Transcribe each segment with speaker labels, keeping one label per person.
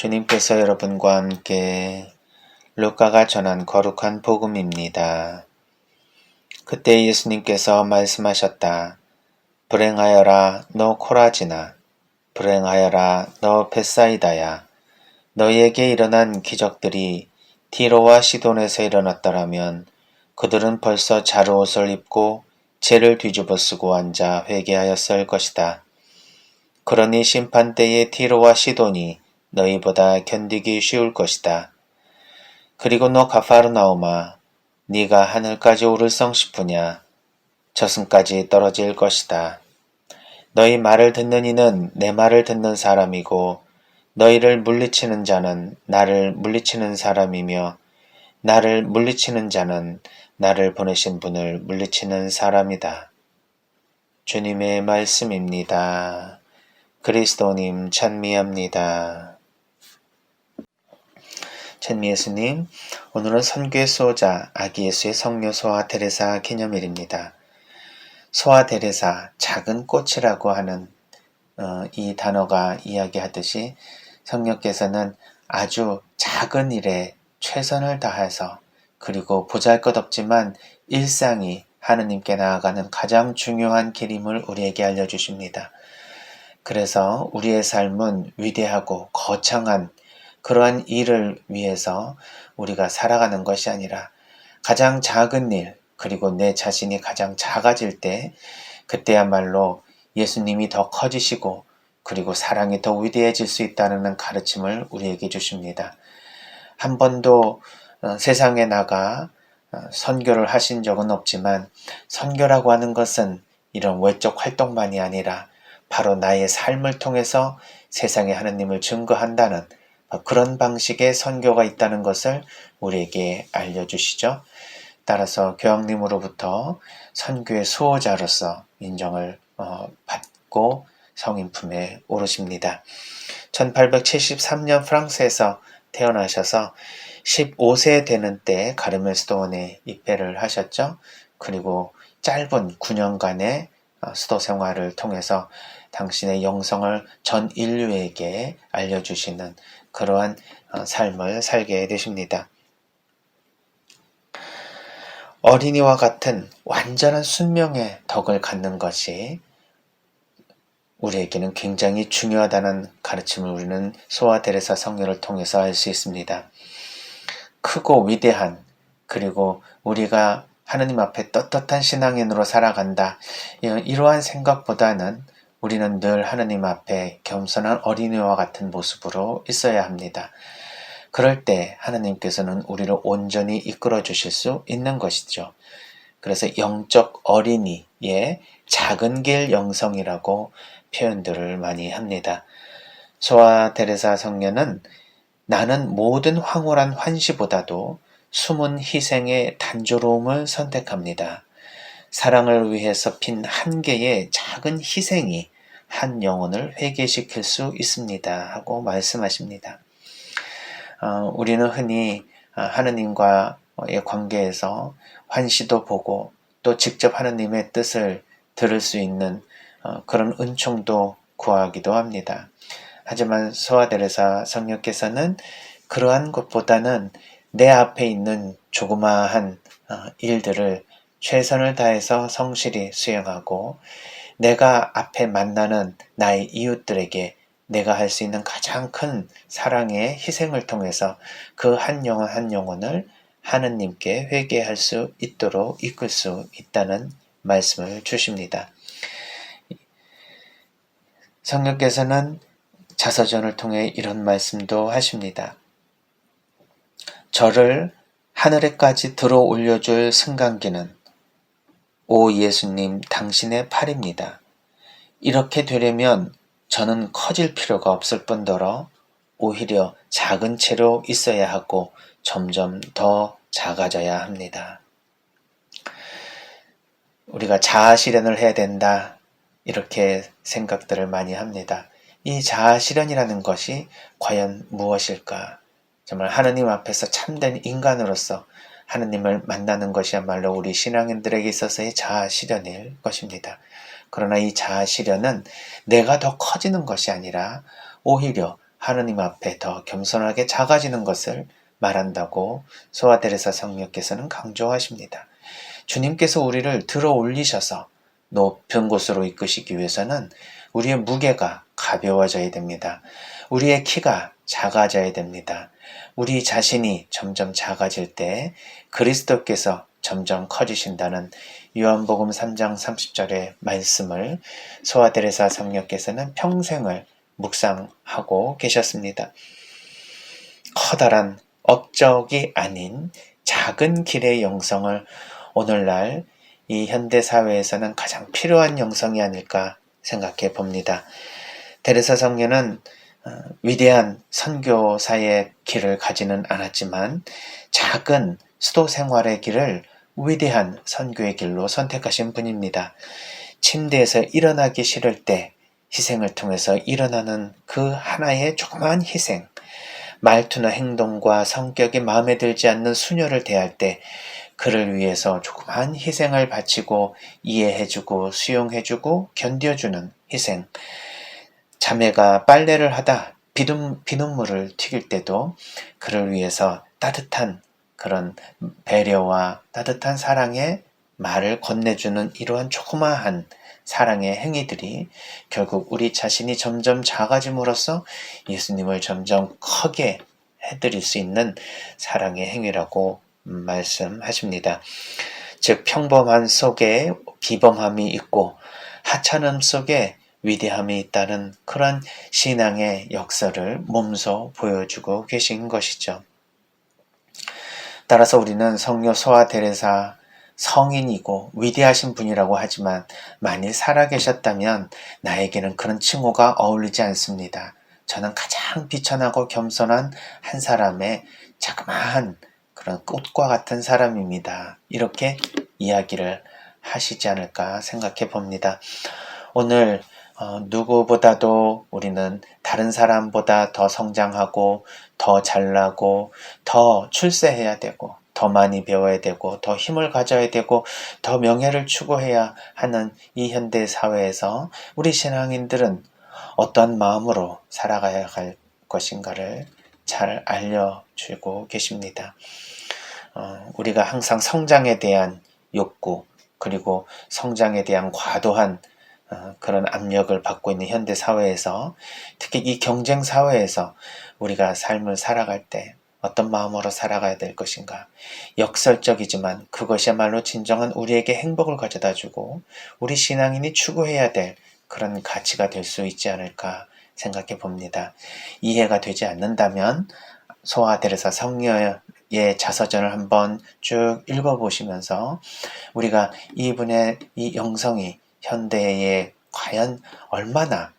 Speaker 1: 주님께서 여러분과 함께 루카가 전한 거룩한 복음입니다. 그때 예수님께서 말씀하셨다. 불행하여라 너 코라지나, 불행하여라 너 벳사이다야. 너희에게 일어난 기적들이 디로와 시돈에서 일어났더라면 그들은 벌써 자루옷을 입고 재를 뒤집어 쓰고 앉아 회개하였을 것이다. 그러니 심판 때에 디로와 시돈이 너희보다 견디기 쉬울 것이다. 그리고 너 가파르나움아, 네가 하늘까지 오를성 싶으냐? 저승까지 떨어질 것이다. 너희 말을 듣는 이는 내 말을 듣는 사람이고 너희를 물리치는 자는 나를 물리치는 사람이며 나를 물리치는 자는 나를 보내신 분을 물리치는 사람이다. 주님의 말씀입니다. 그리스도님 찬미합니다. 찬미 예수님, 오늘은 선교의 수호자 아기 예수의 성녀 소아 테레사 기념일입니다. 소아 테레사, 작은 꽃이라고 하는 이 단어가 이야기하듯이 성령께서는 아주 작은 일에 최선을 다해서 그리고 보잘것없지만 일상이 하느님께 나아가는 가장 중요한 길임을 우리에게 알려주십니다. 그래서 우리의 삶은 위대하고 거창한 그러한 일을 위해서 우리가 살아가는 것이 아니라 가장 작은 일, 그리고 내 자신이 가장 작아질 때 그때야말로 예수님이 더 커지시고 그리고 사랑이 더 위대해질 수 있다는 가르침을 우리에게 주십니다. 한 번도 세상에 나가 선교를 하신 적은 없지만 선교라고 하는 것은 이런 외적 활동만이 아니라 바로 나의 삶을 통해서 세상에 하느님을 증거한다는 그런 방식의 선교가 있다는 것을 우리에게 알려주시죠. 따라서 교황님으로부터 선교의 수호자로서 인정을 받고 성인품에 오르십니다. 1873년 프랑스에서 태어나셔서 15세 되는 때 가르멜스도원에 입회를 하셨죠. 그리고 짧은 9년간의 수도 생활을 통해서 당신의 영성을 전 인류에게 알려주시는 그러한 삶을 살게 되십니다. 어린이와 같은 완전한 순명의 덕을 갖는 것이 우리에게는 굉장히 중요하다는 가르침을 우리는 소아 테레사 성녀를 통해서 알 수 있습니다. 크고 위대한, 그리고 우리가 하느님 앞에 떳떳한 신앙인으로 살아간다, 이러한 생각보다는 우리는 늘 하느님 앞에 겸손한 어린이와 같은 모습으로 있어야 합니다. 그럴 때 하느님께서는 우리를 온전히 이끌어 주실 수 있는 것이죠. 그래서 영적 어린이의 작은 길 영성이라고 표현들을 많이 합니다. 소아 테레사 성녀는 나는 모든 황홀한 환시보다도 숨은 희생의 단조로움을 선택합니다. 사랑을 위해서 핀 한 개의 작은 희생이 한 영혼을 회개시킬 수 있습니다. 하고 말씀하십니다. 우리는 흔히 하느님과의 관계에서 환시도 보고 또 직접 하느님의 뜻을 들을 수 있는 그런 은총도 구하기도 합니다. 하지만 소아 테레사 성녀께서는 그러한 것보다는 내 앞에 있는 조그마한 일들을 최선을 다해서 성실히 수행하고 내가 앞에 만나는 나의 이웃들에게 내가 할 수 있는 가장 큰 사랑의 희생을 통해서 그 한 영혼 한 영혼을 하느님께 회개할 수 있도록 이끌 수 있다는 말씀을 주십니다. 성령께서는 자서전을 통해 이런 말씀도 하십니다. 저를 하늘에까지 들어 올려줄 승강기는 오 예수님 당신의 팔입니다. 이렇게 되려면 저는 커질 필요가 없을 뿐더러 오히려 작은 채로 있어야 하고 점점 더 작아져야 합니다. 우리가 자아 실현을 해야 된다, 이렇게 생각들을 많이 합니다. 이 자아 실현이라는 것이 과연 무엇일까? 정말 하느님 앞에서 참된 인간으로서 하느님을 만나는 것이야말로 우리 신앙인들에게 있어서의 자아 실현일 것입니다. 그러나 이 자아 실현은 내가 더 커지는 것이 아니라 오히려 하느님 앞에 더 겸손하게 작아지는 것을 말한다고 소아 테레사 성녀께서는 강조하십니다. 주님께서 우리를 들어 올리셔서 높은 곳으로 이끄시기 위해서는 우리의 무게가 가벼워져야 됩니다. 우리의 키가 작아져야 됩니다. 우리 자신이 점점 작아질 때 그리스도께서 점점 커지신다는 요한복음 3장 30절의 말씀을 소아 테레사 성녀께서는 평생을 묵상하고 계셨습니다. 커다란 업적이 아닌 작은 길의 영성을 오늘날 이 현대사회에서는 가장 필요한 영성이 아닐까 생각해 봅니다. 테레사 성녀는 위대한 선교사의 길을 가지는 않았지만 작은 수도 생활의 길을 위대한 선교의 길로 선택하신 분입니다. 침대에서 일어나기 싫을 때 희생을 통해서 일어나는 그 하나의 조그마한 희생, 말투나 행동과 성격이 마음에 들지 않는 수녀를 대할 때 그를 위해서 조그마한 희생을 바치고 이해해주고 수용해주고 견뎌주는 희생, 자매가 빨래를 하다 비눗물을 튀길 때도 그를 위해서 따뜻한 그런 배려와 따뜻한 사랑의 말을 건네주는 이러한 조그마한 사랑의 행위들이 결국 우리 자신이 점점 작아짐으로써 예수님을 점점 크게 해드릴 수 있는 사랑의 행위라고 말씀하십니다. 즉 평범함 속에 비범함이 있고 하찮음 속에 위대함이 있다는 그런 신앙의 역사를 몸소 보여주고 계신 것이죠. 따라서 우리는 성녀 소아 테레사 성인이고 위대하신 분이라고 하지만 만일 살아계셨다면 나에게는 그런 칭호가 어울리지 않습니다. 저는 가장 비천하고 겸손한 한 사람의 자그마한 그런 꽃과 같은 사람입니다. 이렇게 이야기를 하시지 않을까 생각해 봅니다. 오늘 누구보다도 우리는 다른 사람보다 더 성장하고 더 잘나고 더 출세해야 되고 더 많이 배워야 되고 더 힘을 가져야 되고 더 명예를 추구해야 하는 이 현대 사회에서 우리 신앙인들은 어떤 마음으로 살아가야 할 것인가를 잘 알려주고 계십니다. 우리가 항상 성장에 대한 욕구 그리고 성장에 대한 과도한 그런 압력을 받고 있는 현대 사회에서 특히 이 경쟁 사회에서 우리가 삶을 살아갈 때 어떤 마음으로 살아가야 될 것인가. 역설적이지만 그것이야말로 진정한 우리에게 행복을 가져다주고 우리 신앙인이 추구해야 될 그런 가치가 될 수 있지 않을까 생각해 봅니다. 이해가 되지 않는다면 소아 테레사 성녀의 자서전을 한번 쭉 읽어보시면서 우리가 이분의 이 영성이 현대에 과연 얼마나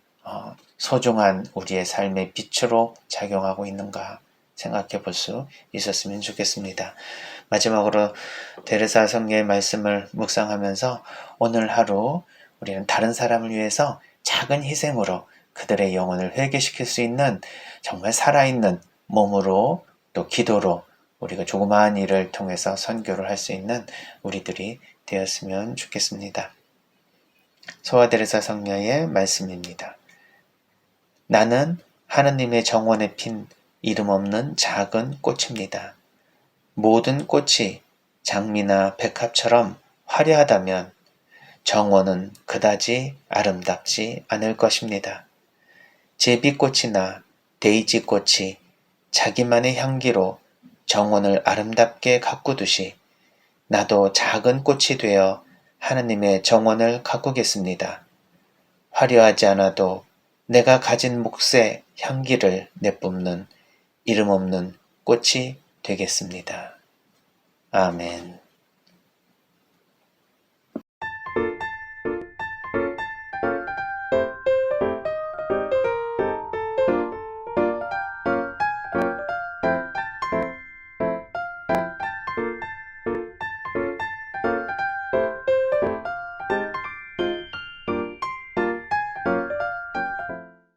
Speaker 1: 소중한 우리의 삶의 빛으로 작용하고 있는가 생각해 볼 수 있었으면 좋겠습니다. 마지막으로 테레사 성녀의 말씀을 묵상하면서 오늘 하루 우리는 다른 사람을 위해서 작은 희생으로 그들의 영혼을 회개시킬 수 있는 정말 살아있는 몸으로 또 기도로 우리가 조그마한 일을 통해서 선교를 할 수 있는 우리들이 되었으면 좋겠습니다. 소아 테레사 성녀의 말씀입니다. 나는 하느님의 정원에 핀 이름 없는 작은 꽃입니다. 모든 꽃이 장미나 백합처럼 화려하다면 정원은 그다지 아름답지 않을 것입니다. 제비꽃이나 데이지꽃이 자기만의 향기로 정원을 아름답게 가꾸듯이 나도 작은 꽃이 되어 하느님의 정원을 가꾸겠습니다. 화려하지 않아도 내가 가진 몫의 향기를 내뿜는 이름 없는 꽃이 되겠습니다. 아멘.